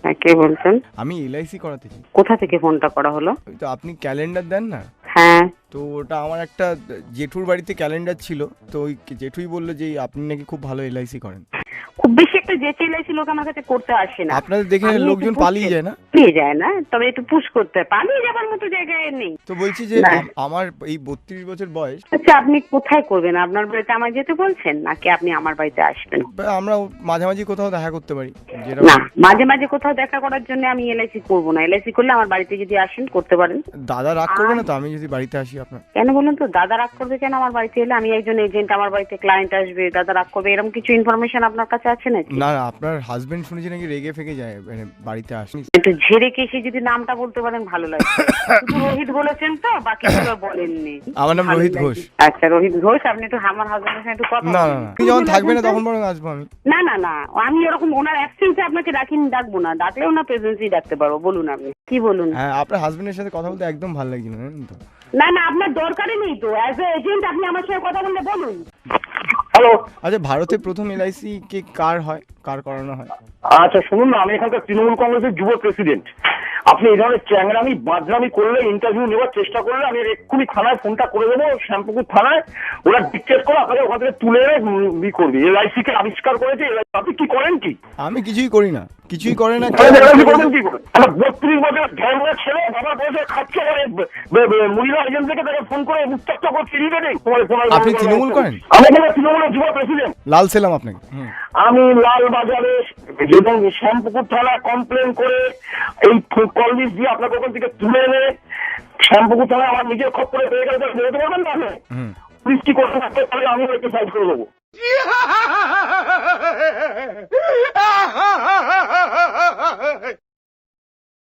হ্যাঁ, কে বলছেন? আমি এলআইসি করাতে চাই। কোথা থেকে ফোনটা করা হলো? ওই তো আপনি ক্যালেন্ডার দেন না, হ্যাঁ, তো ওটা আমার একটা জেঠুর বাড়িতে ক্যালেন্ডার ছিল, তো ওই জেঠুই বললো যে আপনি নাকি খুব ভালো এলআইসি করেন। খুব বেশি একটা যে চেলাইছি লোক আমার কাছে করতে আসে না। আপনাদের দেখে আমি একটু লোকজন push পালিয়ে যায় না? পালিয়ে যায় না, তবে একটু পুশ করতে হয়। পালিয়ে যাবার মতো জায়গায় নেই। তো বলছি যে না। আমার এই 32 বছর বয়স, আচ্ছা, আপনি কোথায় করবেন? আপনার বাড়িতে আমার যেতে বলছেন নাকি আপনি আমার বাড়িতে আসবেন? আমরা মাঝামাঝি কোথাও দেখা করতে পারি যেটা। না, মাঝে মাঝে কোথাও দেখা করার জন্য আমি এলআইসি করবো না। এলআইসি করলে আমার বাড়িতে যদি আসেন করতে পারেন। দাদা রাগ করবে না তো আমি যদি বাড়িতে আসি আপনার? কেন বলুন তো? দাদা রাগ করবে কেন আমার বাড়িতে এলে? আমি একজন এজেন্ট, আমার বাড়িতে ক্লায়েন্ট আসবে, দাদা রাগ করবে এরকম কিছু ইনফরমেশন আপনার কাছে আছে নাকি? না না, আপনার হাজবেন্ড শুনেছি নাকি রেগে ফেগে যায় মানে বাড়িতে আসেনি। একটু ঝেড়ে কেসে যদি নামটা বলতে পারেন ভালো লাগবে। শুধু রোহিত বলেছেন তো, বাকি কিছু বলেননি। আমার নাম ভালো রোহিত লাগবে। ঘোষ। আচ্ছা, রোহিত ঘোষ। আপনি একটু আমার হাজবেন্ডের সঙ্গে একটু কথা না না বলুন। না, আপনি যখন থাকবেন না তখন বরং আসবো আমি। না না না, আমি ওরকম ওনার অ্যাবসেন্সে আপনাকে ডাকবো না। ডাকলেও না, প্রেজেন্সেই ডাকতে পারবো। বলুন আপনি কি বলুন। হ্যাঁ, আপনার হাজবেন্ডের সাথে কথা বলতে একদম ভালো লাগছিল না, জানেন তো। না না, আপনার দরকারই নেই তো। অ্যাজ এ এজেন্ট আপনি আমার সঙ্গে কথা বললে বলুন। হ্যালো। আচ্ছা, ভারতে প্রথম এলআইসি কে কার হয়, কার করানো হয়? আচ্ছা শুনুন না, আমি এখানকার তৃণমূল কংগ্রেসের যুব প্রেসিডেন্ট। আপনি এই ধরনের চ্যাংরামি বাদরামি করলে, ইন্টারভিউ নেওয়ার চেষ্টা করলে আমি এক্ষুনি থানায় ফোনটা করে দেবো, শ্যামপুকুর থানায়। ওরা ডিকটেট করে আপনাকে ওখান থেকে তুলে এনে করবি। এলআইসি কে আবিষ্কার করেছে। আপনি কি করেন কি? আমি কিছুই করি না, কিছুই করে না। এলআইসি করবেন কি করে? একটা 32 বছর ঢ্যাংরা ছেলে বাবার বয়সে খাচ্ছে মহিলা এজেন্ট থেকে তাকে ফোন করে উত্তপ্ত করছে। আপনি তৃণমূল করেন? আমি এখানে তৃণমূলের যুব প্রেসিডেন্ট। লাল সেলাম আপনাকে। আমি লালবাজারে এবং শ্যামপুকুর থানায় কমপ্লেন করে এই কলমিস দিয়ে আপনাকে ওখান থেকে তুলে এনে শ্যামপুকুর থানায় আমার নিজের খপ্পরে পেয়ে গেলে বেরোতে পারবেন না? আপনি পুলিশ কি করতে থাকতে পারলে আমি ওকে সাইড করে দেবো।